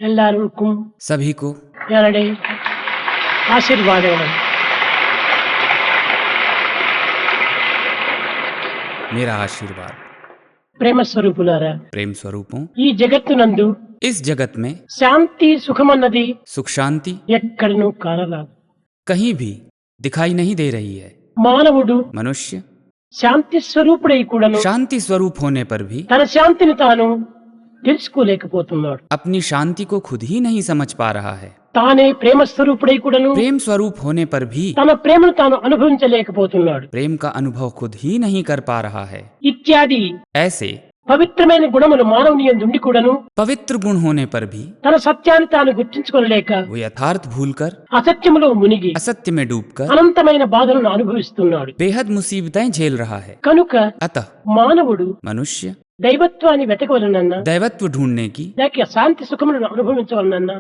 எல்லாருக்கும் सभी को என்னுடைய ఆశీర్వాదములు. मेरा आशीर्वाद। ప్రేమ స్వరూపులారా, प्रेम स्वरूपों, ఈ జగత్తునందు इस जगत में శాంతి సుఖమన్నది सुख शांति ఎక్కడనూ కానరాదు. कहीं भी दिखाई नहीं दे रही है। మానవుడు मनुष्य శాంతి స్వరూపుడై కూడాను शांति स्वरूप होने पर भी తన శాంతిని తాను తెలుసుకోలేకపోతున్నాడు. अपनी शांति को खुद ही नहीं समझ पा रहा है। తానే ప్రేమ స్వరూపుడై కూడాను प्रेम स्वरूप होने पर भी తన ప్రేమను తాను అనుభవించలేకపోతున్నాడు. प्रेम का अनुभव खुद ही नहीं कर पा रहा है। ఇత్యాది ऐसे పవిత్రమైన గుణములు మానవుని యందు ఉండి కూడాను पवित्र गुण होने पर भी తన సత్యాన్ని తాను గుర్తించుకోలేక वो यथार्थ भूलकर అసత్యములో మునిగి असत्य में डूबकर అనంతమైన బాధలను అనుభవిస్తున్నాడు. बेहद मुसीबतें झेल रहा है। కనుక अतः మానవుడు मनुष्य దైవత్వాన్ని వెతకవలనన్నా दैवत्व ढूंढने की లేక శాంతి సుఖములను అనుభవించవలనన్నా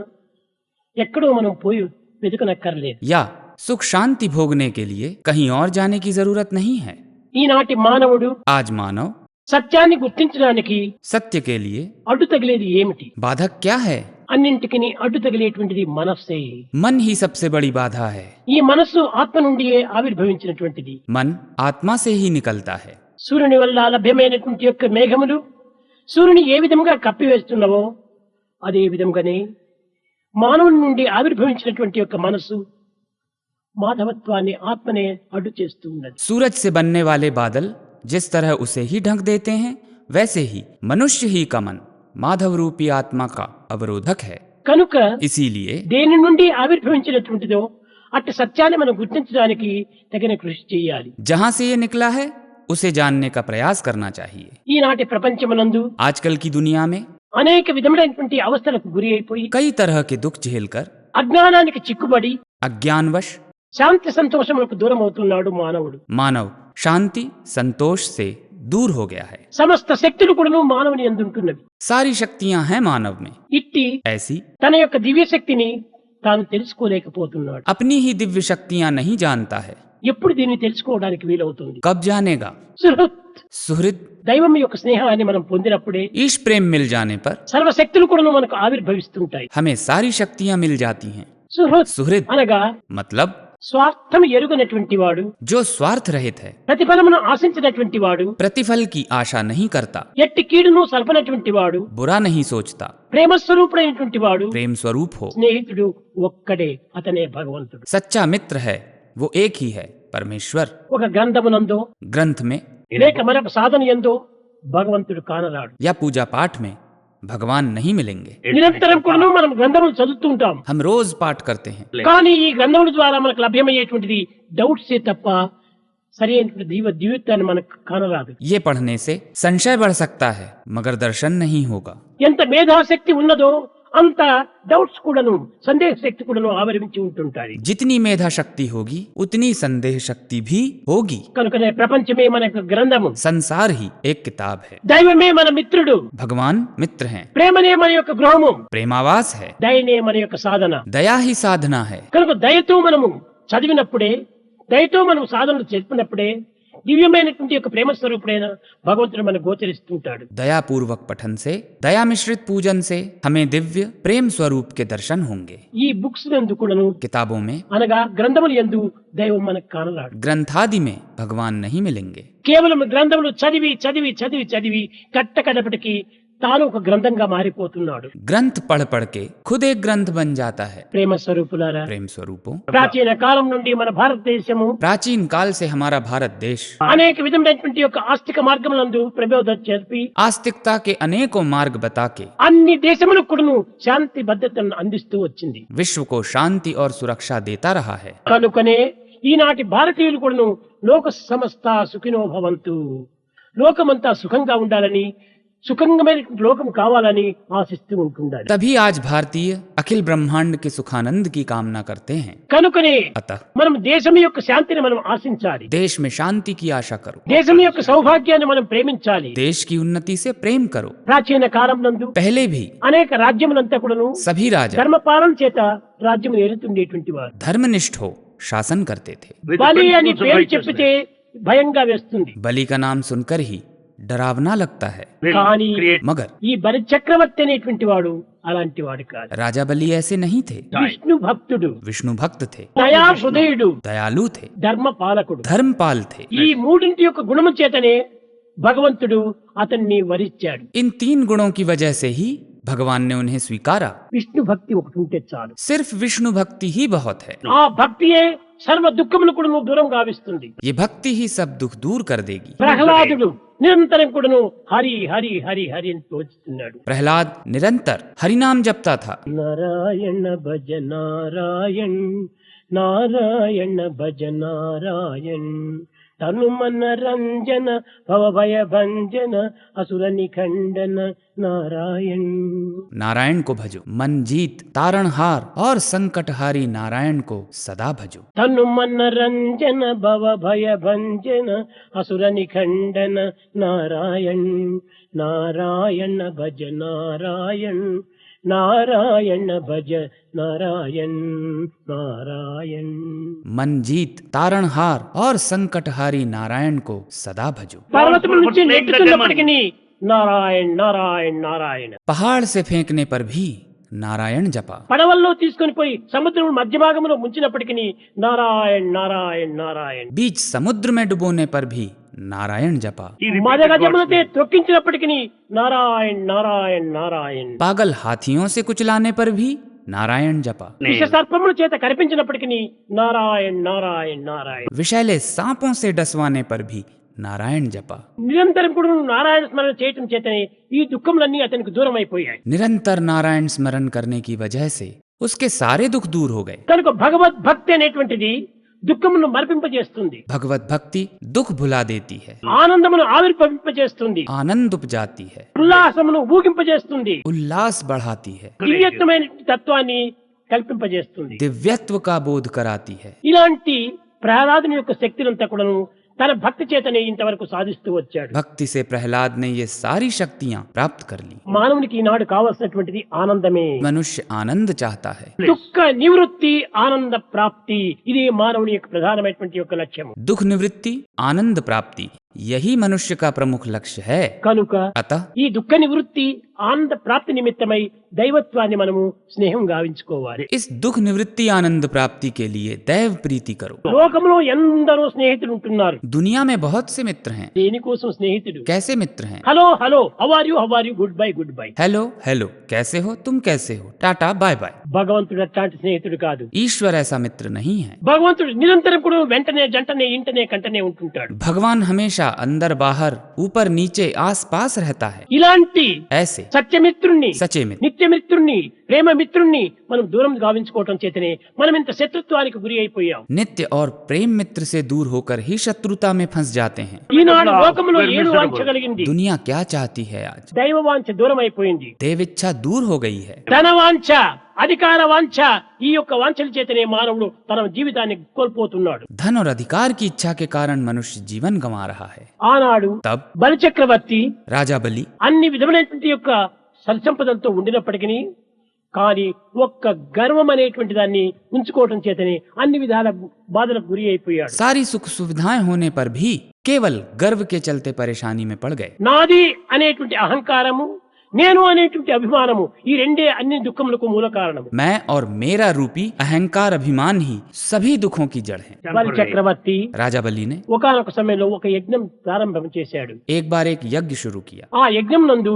ఎక్కడో మనం పోయి వెతకనక్కర్లేదు. या सुख शांति भोगने के लिए कहीं और जाने की जरूरत नहीं है। ఈనాటి మానవుడు आज मानव సత్యాన్ని గుర్తించడానికి सत्य के लिए అడ్డు తగిలేది ఏమిటి? बाधक क्या है? అన్నింటికి అడ్డు తగిలేటువంటిది మనస్సే. मन ही सबसे बड़ी बाधा है। ఈ మనస్సు ఆత్మ నుండియే ఆవిర్భవించినటువంటిది. मन आत्मा से ही निकलता है। సూర్యుని వల్ల లభ్యమైనటువంటి యొక్క మేఘములు సూర్యుని ఏ విధంగా కప్పివేస్తున్నవో అదే విధంగానే మానవుని నుండి ఆవిర్భవించినటువంటి యొక్క మనస్సు మాధవత్వాన్ని ఆత్మనే అడ్డు చేస్తూ ఉన్నది. सूरज से बनने वाले बादल जिस तरह उसे ही ढक देते हैं, वैसे ही मनुष्य ही का मन माधव रूपी आत्मा का अवरोधक है। కనుక इसीलिए దేని నుండి ఆవిర్భవించినటువంటిదో అట్టి సత్యాన్ని మనం గుర్తించడానికి తగిన కృషి చేయాలి. जहां से ये निकला है उसे जानने का प्रयास करना चाहिए। ఈనాటి ప్రపంచమునందు आजकल की दुनिया में అనేక విధములైనటువంటి అవస్థలకు గురి అయిపోయి कई तरह के दुख झेलकर అజ్ఞానానికి చిక్కుబడి अज्ञानवश శాంతి సంతోషములకు దూరం అవుతున్నాడు మానవుడు. मानव शांति संतोष से दूर हो गया है। సమస్త శక్తులు కూడా మానవుని యందు ఉంటున్నవి. सारी शक्तियां हैं मानव में। ఇట్టి ऐसी తన యొక్క దివ్య శక్తిని తాను తెలుసుకోలేకపోతున్నాడు. अपनी ही दिव्य शक्तियां नहीं जानता है। ఎప్పుడు దీన్ని తెలుసుకోవడానికి వీలవుతుంది? कब जानेगा? సుహృత్, सुहृद దైవం యొక్క స్నేహాన్ని మనం పొందినప్పుడే ईश प्रेम मिल जाने पर సర్వశక్తులు కూడా మనకు ఆవిర్భవిస్తుంటాయి. हमें सारी शक्तियां मिल जाती हैं। సుహృత్ सुहृद అనగా मतलब స్వార్థం ఎరుగనటువంటి వాడు, जो स्वार्थ रहित है, ప్రతిఫలమును ఆశించినటువంటి వాడు, प्रतिफल की आशा नहीं करता, ఎట్టి కీడును సల్పనటువంటి వాడు, बुरा नहीं सोचता, ప్రేమ స్వరూపుడైనటువంటి వాడు, प्रेम स्वरूप हो, స్నేహితుడు ఒక్కడే, అతనే భగవంతుడు. सच्चा मित्र है, वो एक ही है, परमेश्वर। ఒక గ్రంథమునందో ग्रंथ में లేక మరొక సాధన యందో భగవంతుడు కానరాడు. या पूजा पाठ में भगवान नहीं मिलेंगे। నిరంతరం కూడా మనం గ్రంథములు చదువుతూ ఉంటాం. हम रोज पाठ करते हैं, కానీ ఈ గ్రంథముల ద్వారా మనకు లభ్యమయ్యేటువంటిది డౌట్సే తప్ప సరి అయినటువంటి దివ్యత్వాన్ని మనకు కానరాదు. ये पढ़ने से संशय बढ़ सकता है मगर दर्शन नहीं होगा। ఎంత మేధాశక్తి ఉన్నదో అంత డౌట్స్ కూడాను, సందేహ శక్తి కూడాను ఆవరించి ఉంటుంటాయి. जितनी मेधा शक्ति होगी उतनी संदेह शक्ति भी होगी। కనుకనే ప్రపంచమే మనకు గ్రంథము, संसार ही एक किताब है, దైవమే మన మిత్రుడు, भगवान मित्र हैं, ప్రేమనే మన యొక్క గృహము, प्रेमावास है, దయనే మన యొక్క సాధన. दया ही साधना है। కనుక దయతో మనము చదివినప్పుడే, దయతో మనం సాధనలు చెప్పినప్పుడే దివ్యమైనటువంటి యొక్క ప్రేమ స్వరూపుడైన భగవంతుడు మనకు గోచరిస్తుంటాడు. दया पूर्वक पठन से, दया मिश्रित पूजन से हमें दिव्य प्रेम स्वरूप के दर्शन होंगे। ఈ బుక్స్ యందు కూడాను किताबों में, అనగా గ్రంథముల యందు దైవం మనకు కానరాడు. ग्रंथादि में भगवान नहीं मिलेंगे। కేవలం గ్రంథములు చదివి చదివి చదివి చదివి కట్టకడపటికి తాను ఒక గ్రంథంగా మారిపోతున్నాడు. ग्रंथ पढ़ पढ़ के खुद एक ग्रंथ बन जाता है। ప్రేమ స్వరూపులారా, प्रेम स्वरूपों, ప్రాచీన కాలం నుండి మన భారతదేశము प्राचीन काल से हमारा भारत देश అనేక విధమైనటువంటి యొక్క ఆస్తిక మార్గములందు ప్రబోధం చేసి आस्तिकता के अनेकों मार्ग बता के అన్ని దేశములకు కూడాను శాంతి భద్రతను అందిస్తూ వచ్చింది. विश्व को शांति और सुरक्षा देता रहा है। కనుకనే ఈనాటి భారతీయులు కూడాను లోక సమస్త సుఖినో భవంతు, లోకమంతా సుఖంగా ఉండాలని, సుఖంగమైన లోకం కావాలని ఆశిస్తూ ఉంటున్నారు. तभी आज भारतीय अखिल ब्रह्मांड के सुखानंद की कामना करते हैं। కనుకనే अतः మనం దేశం యొక్క శాంతిని మనం ఆశించాలి, देश में शांति की आशा करो, దేశం యొక్క సౌభాగ్యాన్ని మనం ప్రేమించాలి. देश की उन्नति से प्रेम करो। ప్రాచీన కాలం నందు पहले भी అనేక రాజ్యములంతా కూడాను सभी राजा ధర్మపాలన చేత రాజ్యము ఏలుతుండేటువంటి వారు. धर्मनिष्ठ हो शासन करते थे। బలి అని పేరు చెప్పితే భయంగా వేస్తుంది. बलि का नाम सुनकर ही डरावना लगता है, కానీ मगर ఈ బలి చక్రవర్తి అనేటువంటి వాడు అలాంటి వాడు కాదు. राजा बलि ऐसे नहीं थे। విష్ణు భక్తుడు, विष्णु भक्त थे, దయా హృదయుడు, दयालु थे, ధర్మ పాలకుడు. धर्मपाल थे। ఈ మూడింటి యొక్క గుణము చేతనే భగవంతుడు అతన్ని వరించాడు. इन 3 गुणों की वजह से ही भगवान ने उन्हें स्वीकारा। విష్ణు భక్తి ఒకటి ఉంటే చాలు. सिर्फ विष्णु भक्ति ही बहुत है। ఆ భక్తియే సర్వ దుఃఖములు కూడా దూరం గావిస్తుంది. ये भक्ति ही सब दुख दूर कर देगी। ప్రహ్లాదుడు నిరంతరం కూడాను హరి హరి హరి హరి అని తోచుతున్నాడు. प्रहलाद निरंतर हरिनाम जपता था। నారాయణ భజ నారాయణ, నారాయణ భజ నారాయణ, తను మన రంజన భవ భయ భంజన అసుర నిఖండన నారాయణ. नारायण को भजो, मन जीत तारणहार और संकटहारी नारायण को सदा भजो। తను మన రంజన భవ భయ భంజన అసుర నిఖండన నారాయణ, నారాయణ భజ నారాయణ, నారాయణ భజ నారాయణ, నారాయణ. मन जीत तारणहार और संकटहारी नारायण को सदा भजो। పర్వతముల నుంచి నెట్టుతున్నప్పటికీ నారాయణ నారాయణ నారాయణ. पहाड़ से फेंकने पर भी नारायण जपा। పడవల్లో తీసుకొని పోయి సముద్రం మధ్య భాగంలో ముంచినప్పటికీ నారాయణ నారాయణ నారాయణ. बीच समुद्र में डुबोने पर भी नारायण जपा। మదగజములతో త్రొక్కించినప్పటికీ నారాయణ నారాయణ నారాయణ. पागल हाथियों से कुचलाने पर भी नारायण जपा। విష సర్పముల చేత కనిపించినప్పటికీ నారాయణ నారాయణ నారాయణ. विषैले सांपों से डसवाने पर भी नारायण जपा। నిరంతరం కూడా నారాయణ స్మరణ చేయటం చేతనే ఈ దుఃఖములన్నీ అతనికి దూరం అయిపోయాయి. निरंतर नारायण स्मरण करने की वजह से उसके सारे दुख दूर हो गए। కనుక భగవద్ భక్తి అనేటువంటిది దుఃఖమును మరిపింపజేస్తుంది, भगवत भक्ति दुख भुला देती है, ఆనందమును ఆవిర్భవింపజేస్తుంది, आनंद उपजाती है, ఉల్లాసమును ఊగింపజేస్తుంది, उल्लास बढ़ाती है, దివ్యత్వమైన తత్వాన్ని కల్పింపజేస్తుంది. दिव्यत्व का बोध कराती है। ఇలాంటి ప్రహ్లాదుని యొక్క శక్తులంతా కూడాను తన భక్తి చేతనే ఇంతవరకు సాధిస్తూ వచ్చాడు. भक्ति से प्रहलाद ने ये सारी शक्तियां प्राप्त कर ली। మానవునికి ఈనాడు కావలసినటువంటిది ఆనందమే. मनुष्य आनंद चाहता है। దుఃఖ నివృత్తి ఆనంద ప్రాప్తి, ఇది మానవుని యొక్క ప్రధానమైనటువంటి యొక్క లక్ష్యము. दुख निवृत्ति आनंद प्राप्ति यही मनुष्य का प्रमुख लक्ष्य है। కనుక अतः ఈ దుఃఖ నివృత్తి ఆనంద ప్రాప్తి నిమిత్తమై దైవత్వాన్ని మనము స్నేహం గావించుకోవాలి. इस दुख निवृत्ति आनंद प्राप्ति के लिए दैव प्रीति करो। లోకంలో ఎందరో స్నేహితులు ఉంటున్నారు. दुनिया में बहुत से मित्र हैं। దేనికోసం స్నేహితుడు? कैसे मित्र हैं? Hello hello, how are you, good bye good bye. Hello hello, कैसे हो तुम, कैसे हो, टाटा बाय बाय। భగవంతుడు అట్లాంటి స్నేహితుడు కాదు. ईश्वर ऐसा मित्र नहीं है। భగవంతుడు నిరంతరం కూడా వెంటనే జంటనే ఇంటనే కంటనే ఉంటుంటాడు. भगवान हमेशा अंदर बाहर ऊपर नीचे आस पास रहता है। ఇలాంటి ऐसे సత్యమిత్రుణ్ణి, सचे मित्र, నిత్యమిత్రుణ్ణి, ప్రేమ మిత్రుణ్ణి మనం దూరం గావించుకోవటం చేతనే మనం ఇంత శత్రుత్వానికి గురి అయిపోయాం. नित्य और प्रेम मित्र से दूर होकर ही शत्रुता में फंस जाते हैं। ఈనాడు లోకంలో ఏడు వాంఛ కలిగింది. दुनिया क्या चाहती है आज? దైవ వాంఛ దూరం అయిపోయింది. देव इच्छा दूर हो गई है। ధన వాంఛ, అధికార వాంఛ, ఈ యొక్క వాంఛల చేతనే మానవుడు తన జీవితాన్ని కోల్పోతున్నాడు. धन और अधिकार की इच्छा के कारण मनुष्य जीवन गंवा रहा है। ఆనాడు तब బలిచక్రవర్తి राजा बलि అన్ని విధమైనటువంటి యొక్క సత్సంపదలతో ఉండినప్పటికీ కానీ ఒక్క గర్వం అనేటువంటి దాన్ని ఉంచుకోవటం చేతనే అన్ని విధాల బాధలకు గురి అయిపోయాడు. सारी सुख सुविधाएं होने पर भी केवल गर्व के चलते परेशानी में पड़ गए। నాది అనేటువంటి అహంకారము, నేను అనేటువంటి అభిమానము, ఈ రెండే అన్ని దుఃఖములకు మూల కారణము. मैं और मेरा रूपी अहंकार अभिमान ही सभी दुखों की जड़ है। బలి చక్రవర్తి राजा बलि ने ఒకానొక సమయంలో ఒక యజ్ఞం ప్రారంభం చేశాడు. एक बार एक यज्ञ शुरू किया। ఆ యజ్ఞం నందు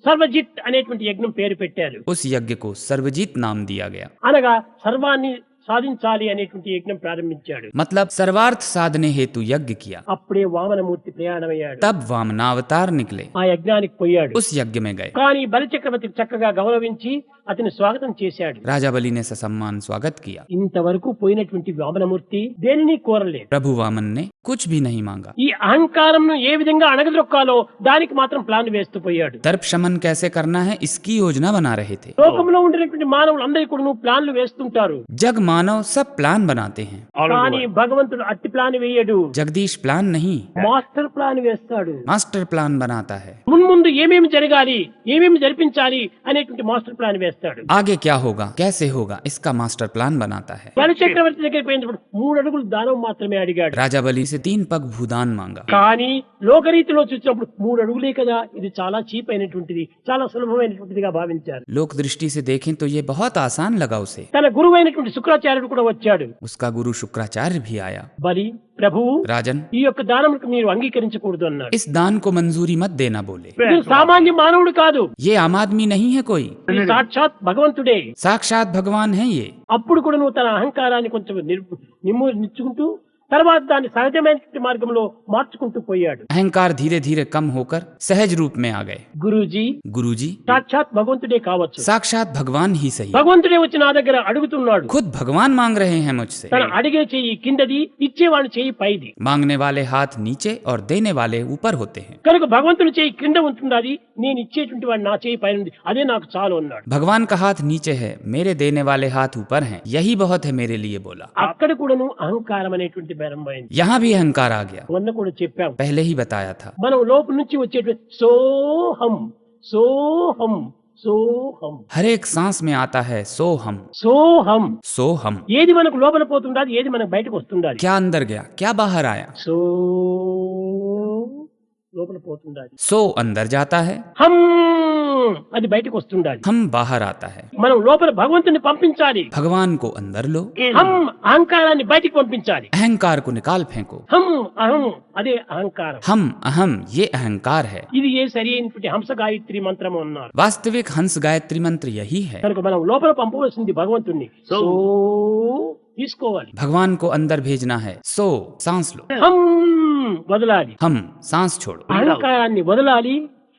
సర్వజిత్ అనేటువంటి యజ్ఞం పేరు పెట్టారు. उस यज्ञ को सर्वजीत नाम दिया गया। అనగా సర్వాన్ని సాధించాలి అనేటువంటి యజ్ఞం ప్రారంభించాడు. मतलब सर्वार्थ साधने हेतु यज्ञ किया। అప్పుడే వామనమూర్తి ప్రయాణమయ్యాడు. तब वामनावतार निकले, ఆ యజ్ఞానికి పోయాడు. उस यज्ञ में गए। కానీ బలిచక్రవర్తి చక్కగా గౌరవించి అతని స్వాగతం చేశాడు. राजा बलि ने ससम्मान स्वागत किया। ఇంతవరకు పోయినటువంటి వామనమూర్తి దేనిని కోరలేదు. प्रभु वामन ने कुछ भी नहीं मांगा। ఈ అహంకారంను ఏ విధంగా అణగదొక్కాలో దానికి మాత్రం ప్లాన్ వేస్తూ పోయాడు. दर्प शमन कैसे करना है इसकी योजना बना रहे थे। లోకంలో ఉండినటువంటి మానవులు అందరికీ కూడా ప్లాన్లు వేస్తుంటారు. जग मानव सब प्लान बनाते हैं, కానీ భగవంతుడు అట్టి ప్లాన్ వేయడు, जगदीश प्लान नहीं, మాస్టర్ ప్లాన్ వేస్తాడు. मास्टर प्लान बनाता है। మున్ముందు ఏమేమి జరగాలి, ఏమేమి జరిపించాలి అనేటువంటి మాస్టర్ ప్లాన్ వేస్తాడు. आगे क्या होगा, कैसे होगा, इसका मास्टर प्लान बनाता है। బలి చక్రవర్తి దగ్గరికి పోయినప్పుడు 3 అడుగులు దానం మాత్రమే అడిగాడు. राजा बलि से 3 पग भूदान मांगा, కానీ లోకరీతిలో చూసినప్పుడు 3 అడుగులే కదా, ఇది చాలా చీప్ అయినటువంటిది, చాలా సులభమైనటువంటిదిగా భావించారు. लोक दृष्टि से देखें तो ये बहुत आसान लगा उसे। తన గురువు అయినటువంటి శుక్రాచార్యుడు కూడా వచ్చాడు. उसका गुरु शुक्राचार्य भी आया। బలి ప్రభువు, राजन, ఈ యొక్క దానముకు మీరు అంగీకరించకూడదు అన్నాడు. इस दान को मंजूरी मत देना बोले। ఇది సామాన్య మానవుడు కాదు, ये आम आदमी नहीं है कोई, ఇది సాక్షాత్ భగవంతుడే. साक्षात भगवान है ये। అప్పుడు కూడా నువ్వు తన అహంకారాన్ని కొంచెం నిచ్చుకుంటూ తర్వాత దాన్ని సహజమైన మార్గంలో మార్చుకుంటూ పోయాడు. अहंकार धीरे धीरे कम होकर सहज रूप में आ गए। గురూజీ, गुरुजी సాక్షాత్ భగవంతుడే కావచ్చు, साक्षात भगवान ही सही, భగవంతుడే వచ్చి నా దగ్గర అడుగుతున్నాడు. खुद भगवान मांग रहे हैं मुझसे। తన అడిగే చెయ్యి కిందది, ఇచ్చేవాడి చెయ్యి పైది. मांगने वाले हाथ नीचे और देने वाले ऊपर होते हैं। కనుక భగవంతుని చెయ్యి కింద ఉంటున్నది, నేను ఇచ్చేటువంటి వాడు నా చెయ్యి పైన ఉంది, అదే నాకు చాలు అన్నాడు. भगवान का हाथ नीचे है, मेरे देने वाले हाथ ऊपर हैं, यही बहुत है मेरे लिए बोला। అక్కడ కూడాను అహంకారం అనేటువంటి ప్రారంభమైంది. यहाँ भी अहंकार आ गया, మొన్న కూడా చెప్పాం, पहले ही बताया था। మనం లోపల నుంచి వచ్చేటువంటి సోహం సోహం సోహం हर एक सांस में आता है सोहम సోహం. सोहम। ఏది మనకు లోపల పోతుండాలి, ఏది మనకు బయటకు వస్తుండాలి. क्या अंदर गया, क्या बाहर आया। సో లోపల పోతుండాలి, सो अंदर जाता है, హం అది బయటకు వస్తుండాలి. हम बाहर आता है। మనం లోపల భగవంతుని పంపించాలి, भगवान को अंदर लो, హం అహంకారాన్ని బయటికి పంపించాలి. अहंकार को निकाल फेंको। హం అహం అదే అహంకారం. हम अहम ये अहंकार है। ఇది ఏ సరి అయినటువంటి హంస గాయత్రి మంత్రము అన్నారు. वास्तविक हंस गायत्री मंत्र यही है। కనుక మనం లోపల పంపవలసింది భగవంతుణ్ణి సో తీసుకోవాలి, भगवान को अंदर भेजना है, सो सांस लो, హం వదలాలి, हम सांस छोड़ो, అహంకారాన్ని వదలాలి,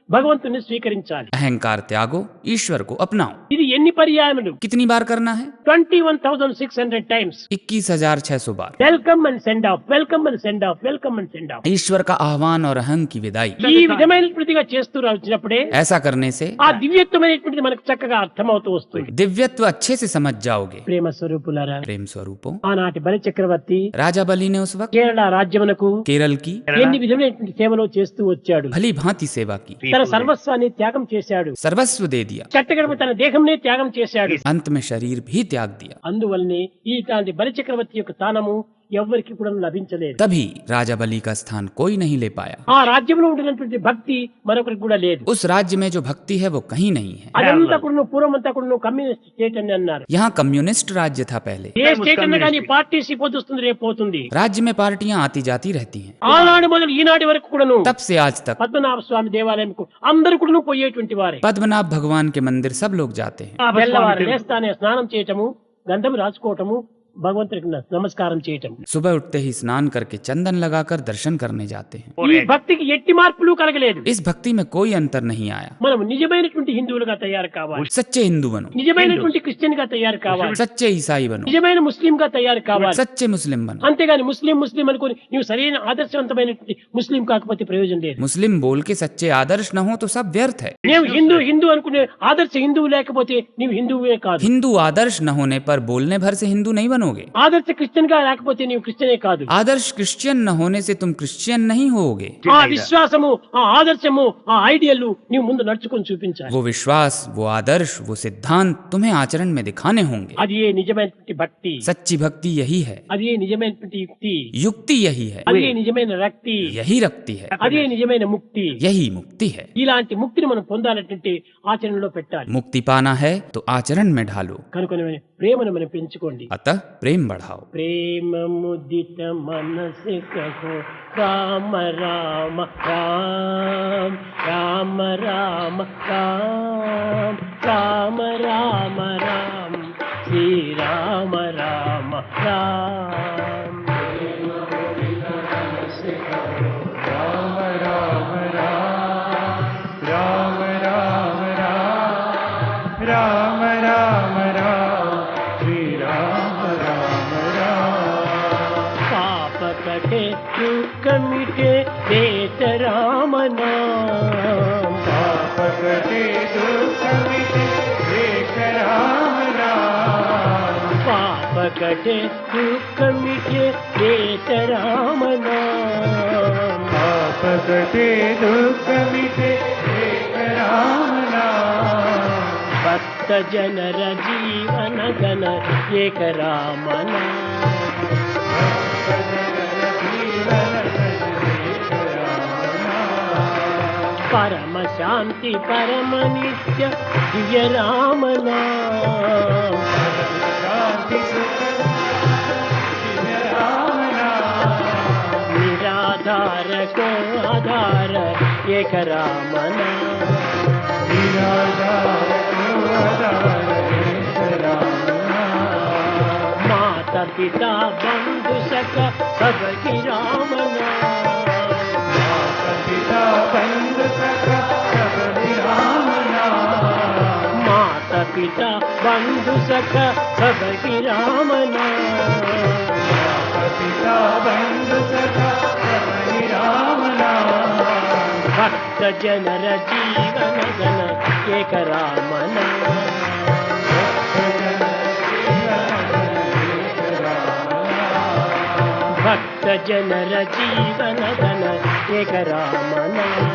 భగవంతుని స్వీకరించాలి. अहंकार त्यागो, ईश्वर को अपनाओ। ఇది ఎన్ని పర్యాయములు? कितनी बार करना है? 21,600 టైమ్స్. 21,600 बार। Welcome and send off, welcome and send off, welcome and send off. ईश्वर का आह्वान और अहं की विदाई। ఈ విధమైనటువంటిదిగా చేస్తూ వచ్చినప్పుడే ऐसा करने से ఆ దివ్యత్వమైనటువంటిది మనకు చక్కగా అర్థమవుతూ వస్తుంది. दिव्यत्व अच्छे से समझ जाओगे। ప్రేమ స్వరూపులారా, प्रेम स्वरूपों, ఆనాటి బలి చక్రవర్తి राजा बलि ने उस वक्त కేరళ రాజ్యమునకు केरल की ఎన్ని విధమైనటువంటి సేవలు చేస్తూ వచ్చాడు. भली भांति सेवा की, తన సర్వస్వాన్ని త్యాగం చేశాడు, सर्वस्व दे दिया, చట్టగడప తన దేహంనే త్యాగం చేశాడు. अंत में शरीर भी त्याग दिया। అందువల్లనే ఇలాంటి బలి చక్రవర్తి యొక్క స్థానము ఎవ్వరికి కూడా లభించలేదు. तभी राजा बलि का स्थान कोई नहीं ले पाया। ఆ రాజ్యంలో ఉండినటువంటి భక్తి మరొకరికి కూడా లేదు. उस राज्य में जो भक्ति है वो कहीं नहीं है। అదంతా కూడా పూర్వమంతా కూడా కమ్యూనిస్ట్ స్టేట్ అని అన్నారు. यहाँ कम्युनिस्ट राज्य था पहले। ఏ స్టేట్ అన్నా కానీ పార్టీసి పొద్దుస్తుంది రేపు పోతుంది. राज्य में पार्टियां आती जाती रहती हैं। ఆనాడు మొదలు ఈనాటి వరకు కూడాను तब से आज तक పద్మనాభ స్వామి దేవాలయంకు అందరూ కూడా పోయేటువంటి వారే. पद्मनाभ भगवान के मंदिर सब लोग जाते हैं। తెల్లవారు లేస్తానే స్నానం చేయటము, గంధం రాసుకోవటము, భగవంతుడికి నమస్కారం చేయటం. सुबह उठते ही स्नान करके चंदन लगाकर दर्शन करने जाते हैं। ఈ భక్తికి ఎట్టి మార్పులు కలగలేదు. इस भक्ति में कोई अंतर नहीं आया। మనం నిజమైనటువంటి హిందువులుగా తయారు కావాలి, सच्चे हिंदू बनो, నిజమైనటువంటి క్రిస్టియన్ గా తయారు కావాలి, सच्चे ईसाई बनो, నిజమైన ముస్లిం గా తయారు కావాలి. सच्चे मुस्लिम बनो। అంతేగాని ముస్లిం ముస్లిం అనుకుని నీవు సరైన ఆదర్శవంతమైనటువంటి ముస్లిం కాకపోతే ప్రయోజనం లేదు. मुस्लिम बोल के सच्चे आदर्श न हो तो सब व्यर्थ है। నీవు హిందూ అనుకునే ఆదర్శ హిందువు లేకపోతే నీవు హిందువే కాదు. हिंदू आदर्श न होने पर बोलने भर से हिंदू नहीं बनोगे। ఆదర్శ క్రిస్టియన్ గా లేకపోతే నీవు క్రిస్టియనే కాదు. आदर्श क्रिश्चियन न होने से तुम क्रिश्चियन नहीं होगे। ఆ విశ్వాసము, ఆ ఆదర్శము, ఆ ఐడియల్ నీవు ముందు నడుచుకొని చూపించాలి. वो विश्वास, वो आदर्श, वो सिद्धांत तुम्हें आचरण में दिखाने होंगे। అది ఏ నిజమైనటువంటి భక్తి, सच्ची भक्ति यही है, అది ఏ నిజమైనటువంటి యుక్తి, युक्ति यही है, అది ఏ నిజమైన రక్తి, यही रक्ति है, అది ఏ నిజమైన ముక్తి. यही मुक्ति है। ఇలాంటి ముక్తిని మనం పొందాలంటే ఆచరణలో పెట్టాలి. मुक्ति पाना है तो आचरण में ढालो, కనుక ప్రేమను మనం పెంచుకోండి. अतः प्रेम बढ़ाओ। ప్రేమ ముదిత మనసి కహో రామ రామ రామ రామ రామ రామ రామ రామ రామ శ్రీ రామ రామ రామ. राम राम राम श्री राम राम राम। पाप कटे दुख मिटे देत राम नाम, पाप कटे दुख मिटे देख राम राम। पाप कटे दुख मिटे एक राम नाम। पाप कटे दुख मिटे एक राम नाम। भक्त जनर जीवन गण एक राम नाम। परम शांति परम नित्य दिव्य राम नाम। शांति सुख दिव्य राम नाम। निराधार को आधार एक राम नाम। निराधार को आधार एक राम नाम। माता पिता बंधु सखा सबकी राम नाम। पिता बंधु सखा सबकी राम नाम। माता पिता बंधु सखा सबकी राम नाम। पिता बंधु सखा सबकी राम नाम। भक्त जनर जीवन गण एक राम नाम। भक्त जनर जीवन गण एक राम नाम।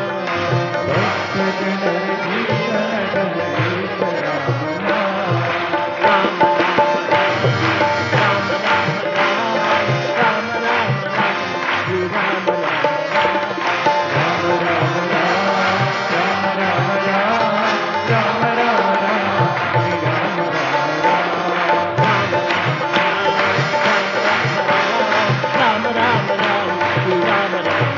भक्त जनर जीवन गण एक राम नाम। राम राम राम राम राम राम राम